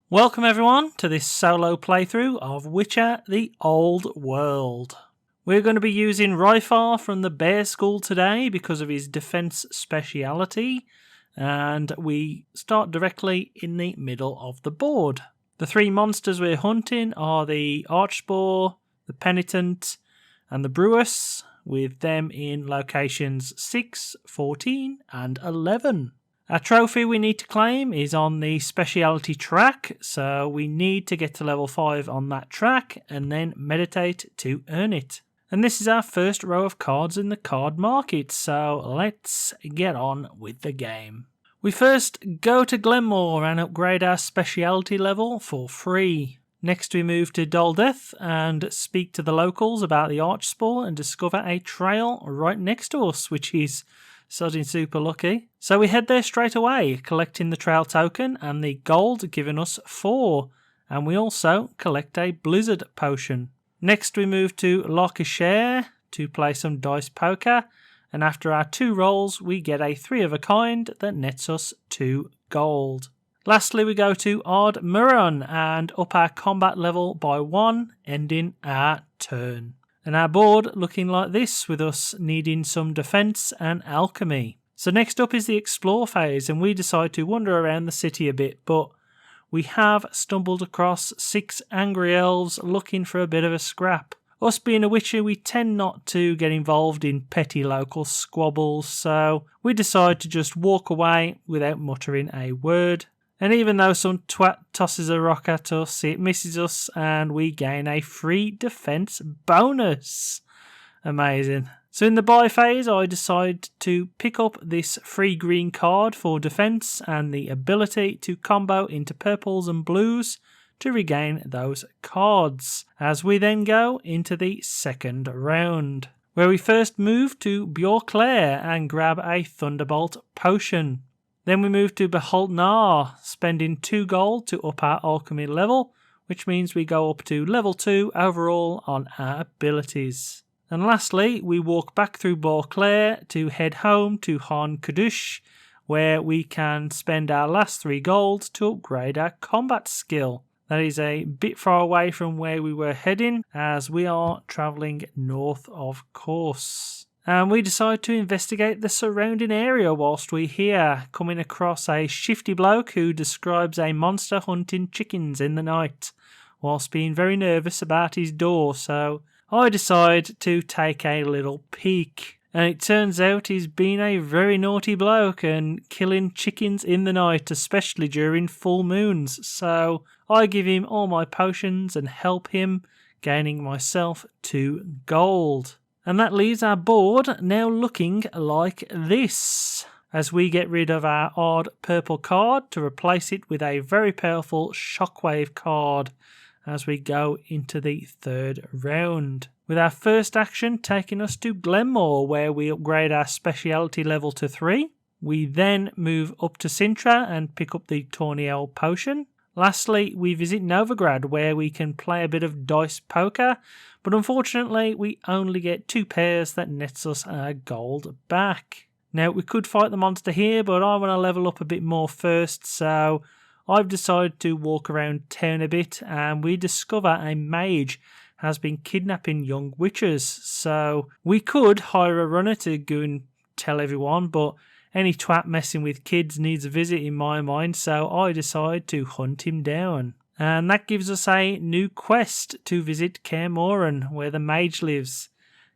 Welcome everyone to this solo playthrough of Witcher the Old World. We're going to be using Ryfar from the Bear School today because of his defense speciality, and we start directly in the middle of the board. The three monsters we're hunting are the Archspore, the Penitent, and the Brewess, with them in locations 6, 14, and 11. Our trophy we need to claim is on the speciality track, so we need to get to level 5 on that track and then meditate to earn it. And this is our first row of cards in the card market, so let's get on with the game. We first go to Glenmore and upgrade our speciality level for free. Next we move to Doldeth and speak to the locals about the Archspore and discover a trail right next to us, which is something super lucky. So we head there straight away, collecting the trail token and the gold given us 4. And we also collect a blizzard potion. Next we move to Lancashire to play some dice poker. And after our 2 rolls we get a 3 of a kind that nets us 2 gold. Lastly we go to Ardmuran and up our combat level by 1, ending our turn. And our board looking like this, with us needing some defense and alchemy. So next up is the explore phase, and we decide to wander around the city a bit, but we have stumbled across 6 angry elves looking for a bit of a scrap. Us being a witcher, we tend not to get involved in petty local squabbles, so we decide to just walk away without muttering a word. And even though some twat tosses a rock at us, it misses us and we gain a free defense bonus. Amazing. So in the buy phase, I decide to pick up this free green card for defense and the ability to combo into purples and blues to regain those cards, as we then go into the second round, where we first move to Bjorklair and grab a Thunderbolt potion. Then we move to Beholdnar, spending 2 gold to up our alchemy level, which means we go up to level 2 overall on our abilities. And lastly, we walk back through Bjorklair to head home to Han Kudush, where we can spend our last 3 gold to upgrade our combat skill. That is a bit far away from where we were heading, as we are travelling north of course. And we decide to investigate the surrounding area whilst we're here, coming across a shifty bloke who describes a monster hunting chickens in the night, whilst being very nervous about his door, so I decide to take a little peek. And it turns out he's been a very naughty bloke and killing chickens in the night, especially during full moons, so I give him all my potions and help him, gaining myself 2 gold. And that leaves our board now looking like this, as we get rid of our odd purple card to replace it with a very powerful Shockwave card as we go into the third round. With our first action taking us to Glenmore, where we upgrade our speciality level to 3. We then move up to Sintra and pick up the Torniel potion. Lastly, we visit Novigrad, where we can play a bit of dice poker, but unfortunately we only get 2 pairs that nets us our gold back. Now we could fight the monster here, but I want to level up a bit more first, so I've decided to walk around town a bit, and we discover a mage has been kidnapping young witches, so we could hire a runner to go and tell everyone, but any twat messing with kids needs a visit in my mind, so I decide to hunt him down. And that gives us a new quest to visit Kaer Morhen, where the mage lives.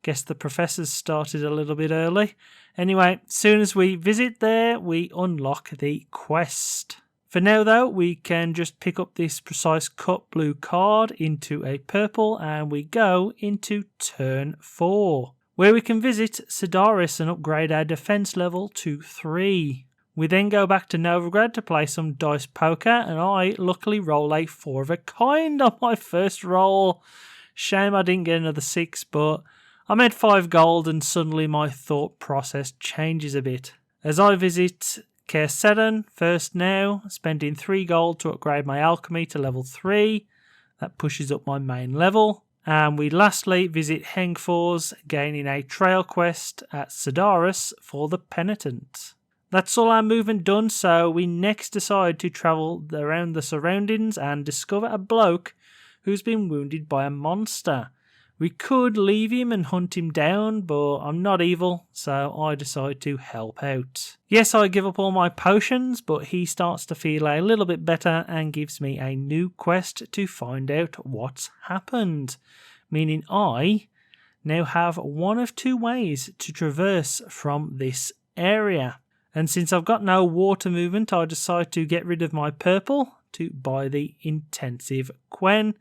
Guess the professors started a little bit early. Anyway, soon as we visit there, we unlock the quest. For now though, we can just pick up this precise cut blue card into a purple, and we go into turn 4. Where we can visit Sidaris and upgrade our defense level to 3. We then go back to Novigrad to play some dice poker, and I luckily roll a 4 of a kind on my first roll. Shame I didn't get another 6, but I made 5 gold and suddenly my thought process changes a bit. As I visit Kaer Seren first now, spending 3 gold to upgrade my alchemy to level 3. That pushes up my main level. And we lastly visit Hengfors, gaining a trail quest at Sidaris for the Penitent. That's all our movement done, so we next decide to travel around the surroundings and discover a bloke who's been wounded by a monster. We could leave him and hunt him down, but I'm not evil, so I decide to help out. Yes, I give up all my potions, but he starts to feel a little bit better and gives me a new quest to find out what's happened, meaning I now have one of two ways to traverse from this area. And since I've got no water movement, I decide to get rid of my purple to buy the intensive Quen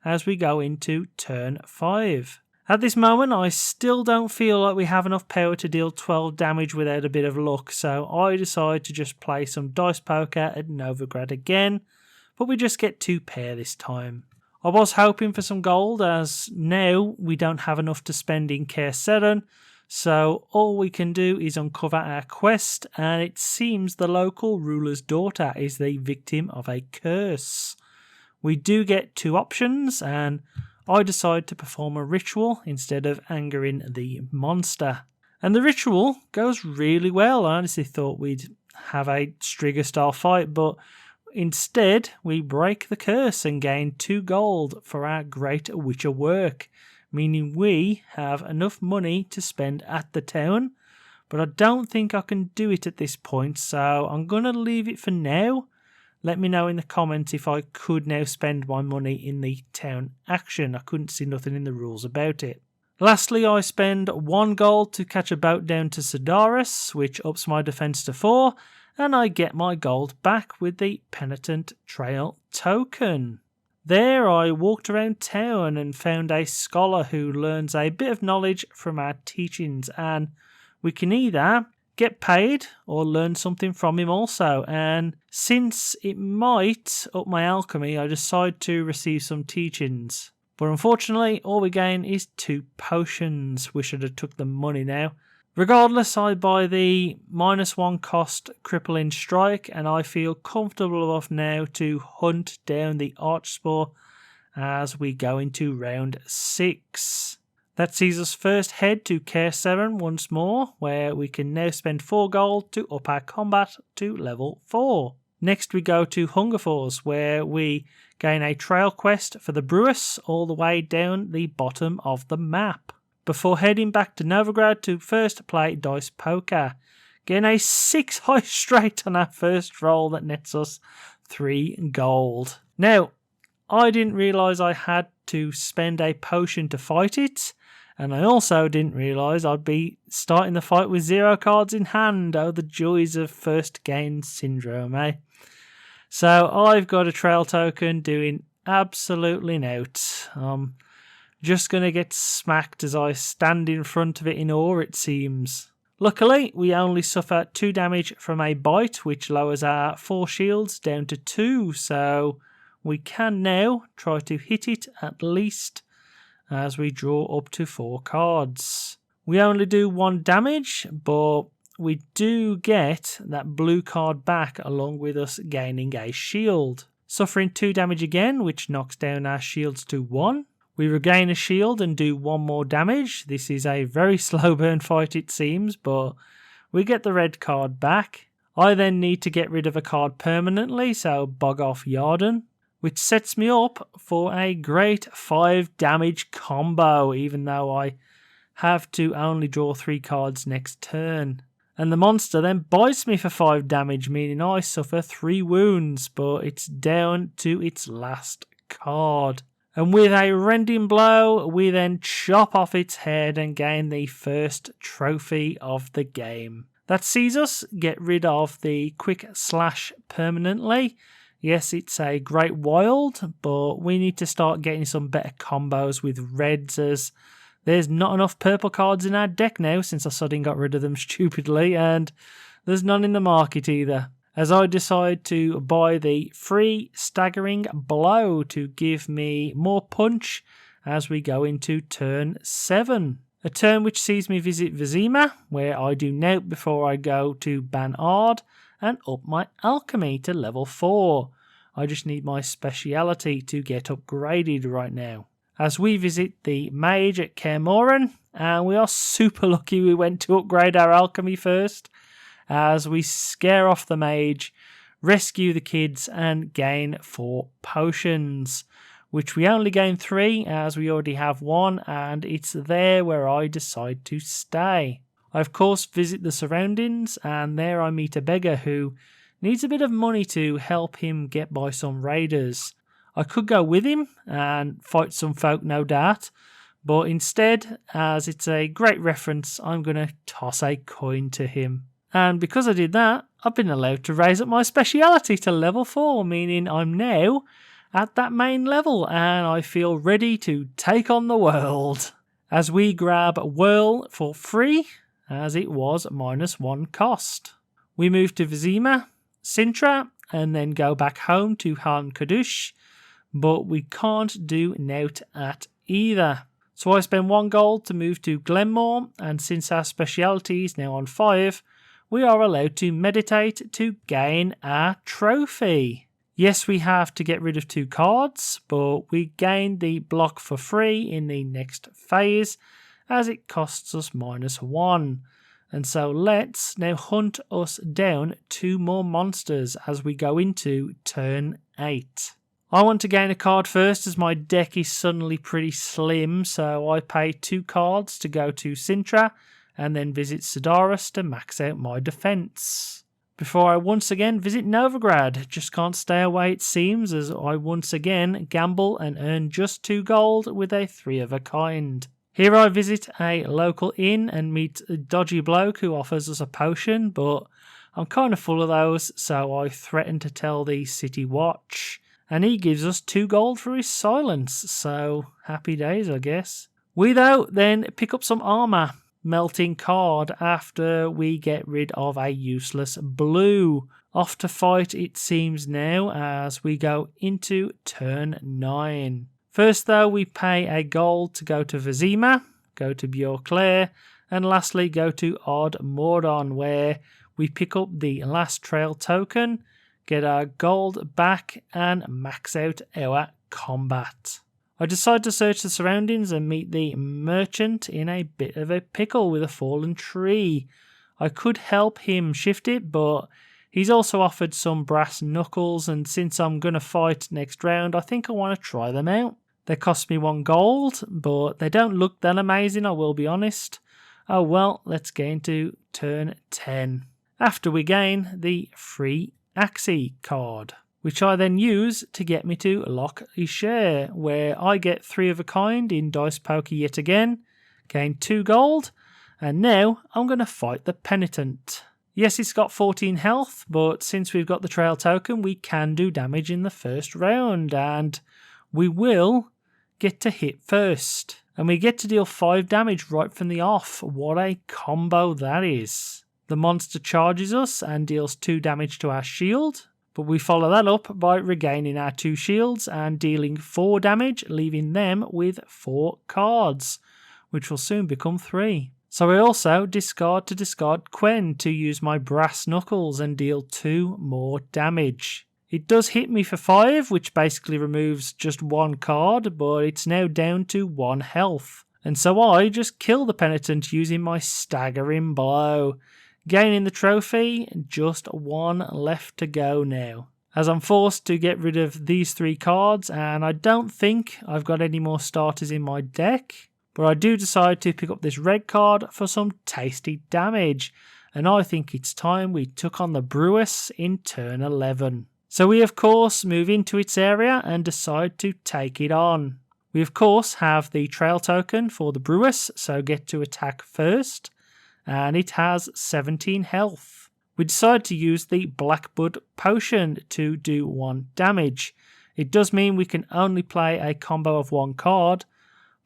as we go into turn 5. At this moment, I still don't feel like we have enough power to deal 12 damage without a bit of luck, so I decide to just play some dice poker at Novigrad again, but we just get 2 pair this time. I was hoping for some gold, as now we don't have enough to spend in Care 7, so all we can do is uncover our quest, and it seems the local ruler's daughter is the victim of a curse. We do get 2 options, and I decide to perform a ritual instead of angering the monster. And the ritual goes really well. I honestly thought we'd have a Striga style fight, but instead we break the curse and gain 2 gold for our great Witcher work, meaning we have enough money to spend at the town, but I don't think I can do it at this point, so I'm going to leave it for now. Let me know in the comments if I could now spend my money in the town action. I couldn't see nothing in the rules about it. Lastly, I spend 1 gold to catch a boat down to Sedaris, which ups my defense to 4, and I get my gold back with the Penitent Trail token. There I walked around town and found a scholar who learns a bit of knowledge from our teachings, and we can either get paid or learn something from him also. And since it might up my alchemy, I decide to receive some teachings. But unfortunately, all we gain is 2 potions. Wish I'd have took the money now. Regardless, I buy the -1 cost Crippling Strike, and I feel comfortable enough now to hunt down the Archspore as we go into round 6. That sees us first head to Care 7 once more, where we can now spend 4 gold to up our combat to level 4. Next we go to Hungerforce, where we gain a trail quest for the Brewers all the way down the bottom of the map, before heading back to Novigrad to first play dice poker, getting a 6 high straight on our first roll that nets us 3 gold. Now, I didn't realise I had to spend a potion to fight it, and I also didn't realise I'd be starting the fight with 0 cards in hand. Oh, the joys of first gain syndrome, eh? So I've got a trail token doing absolutely nout. Just going to get smacked as I stand in front of it in awe, it seems. Luckily, we only suffer 2 damage from a bite, which lowers our 4 shields down to 2, so we can now try to hit it at least as we draw up to 4 cards. We only do 1 damage, but we do get that blue card back along with us gaining a shield. Suffering 2 damage again, which knocks down our shields to 1. We regain a shield and do 1 more damage. This is a very slow burn fight it seems, but we get the red card back. I then need to get rid of a card permanently, so bog off Yarden, which sets me up for a great 5 damage combo, even though I have to only draw 3 cards next turn. And the monster then bites me for 5 damage, meaning I suffer 3 wounds, but it's down to its last card. And with a rending blow, we then chop off its head and gain the first trophy of the game. That sees us get rid of the quick slash permanently. Yes, it's a great wild, but we need to start getting some better combos with reds, as there's not enough purple cards in our deck now since I suddenly got rid of them stupidly, and there's none in the market either, as I decide to buy the free Staggering Blow to give me more punch as we go into turn 7. A turn which sees me visit Vizima, where I do note before I go to Banard and up my alchemy to level 4. I just need my speciality to get upgraded right now, as we visit the mage at Kermoran, and we are super lucky we went to upgrade our alchemy first, as we scare off the mage, rescue the kids, and gain 4 potions, which we only gain 3 as we already have 1, and it's there where I decide to stay. I of course visit the surroundings, and there I meet a beggar who needs a bit of money to help him get by some raiders. I could go with him and fight some folk, no doubt, but instead, as it's a great reference, I'm going to toss a coin to him. And because I did that, I've been allowed to raise up my speciality to level 4, meaning I'm now at that main level and I feel ready to take on the world. As we grab Whirl for free, as it was -1 cost. We move to Vizima, Sintra, and then go back home to Han Kadush, but we can't do Nout at either. So I spend 1 gold to move to Glenmore, and since our speciality is now on 5, we are allowed to meditate to gain our trophy. Yes, we have to get rid of 2 cards, but we gain the block for free in the next phase, as it costs us -1. And so let's now hunt us down 2 more monsters as we go into turn 8. I want to gain a card first as my deck is suddenly pretty slim, so I pay 2 cards to go to Sintra and then visit Sidaris to max out my defense. Before I once again visit Novigrad, just can't stay away it seems, as I once again gamble and earn just 2 gold with a 3 of a kind. Here I visit a local inn and meet a dodgy bloke who offers us a potion, but I'm kind of full of those, so I threaten to tell the city watch. And he gives us 2 gold for his silence, so happy days I guess. We though then pick up some armour, melting card, after we get rid of a useless blue. Off to fight it seems now as we go into turn 9. First though, we pay a gold to go to Vizima, go to Bjorklair, and lastly go to Odd Mordon, where we pick up the last trail token, get our gold back, and max out our combat. I decide to search the surroundings and meet the merchant in a bit of a pickle with a fallen tree. I could help him shift it, but he's also offered some brass knuckles, and since I'm going to fight next round, I think I want to try them out. They cost me 1 gold, but they don't look that amazing, I will be honest. Oh well, let's get into turn 10. After we gain the free Axie card, which I then use to get me to Loch Ishere, where I get 3 of a kind in Dice Poker yet again, gain 2 gold, and now I'm going to fight the Penitent. Yes, it's got 14 health, but since we've got the trail token, we can do damage in the first round, and we will get to hit first. And we get to deal 5 damage right from the off. What a combo that is. The monster charges us and deals 2 damage to our shield, but we follow that up by regaining our 2 shields and dealing 4 damage, leaving them with 4 cards, which will soon become 3. So I also discard Quen to use my brass knuckles and deal 2 more damage. It does hit me for 5, which basically removes just 1 card, but it's now down to 1 health. And so I just kill the Penitent using my staggering blow. Gaining the trophy, just 1 left to go now, as I'm forced to get rid of these 3 cards, and I don't think I've got any more starters in my deck, but I do decide to pick up this red card for some tasty damage, and I think it's time we took on the Brewess in turn 11. So we of course move into its area and decide to take it on. We of course have the trail token for the Brewess, so get to attack first, and it has 17 health. We decide to use the Blackbud potion to do 1 damage. It does mean we can only play a combo of 1 card,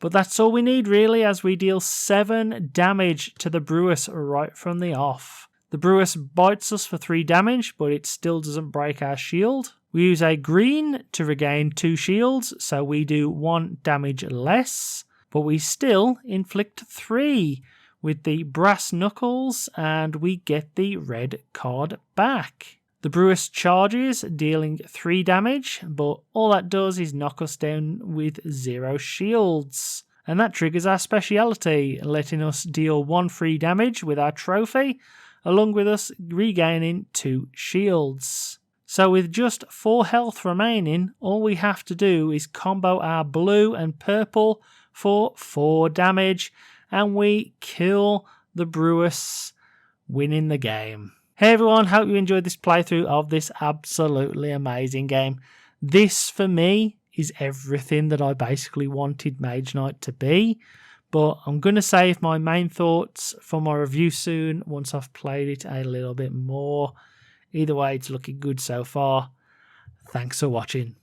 but that's all we need really, as we deal 7 damage to the Brewess right from the off. The Brewess bites us for 3 damage, but it still doesn't break our shield. We use a green to regain 2 shields, so we do 1 damage less, but we still inflict 3 with the brass knuckles, and we get the red card back. The Brewess charges, dealing 3 damage, but all that does is knock us down with 0 shields. And that triggers our speciality, letting us deal 1 free damage with our trophy, along with us regaining 2 shields. So with just 4 health remaining, all we have to do is combo our blue and purple for 4 damage, and we kill the Brewers, winning the game. Hey everyone, hope you enjoyed this playthrough of this absolutely amazing game. This, for me, is everything that I basically wanted Mage Knight to be. But I'm going to save my main thoughts for my review soon once I've played it a little bit more. Either way, it's looking good so far. Thanks for watching.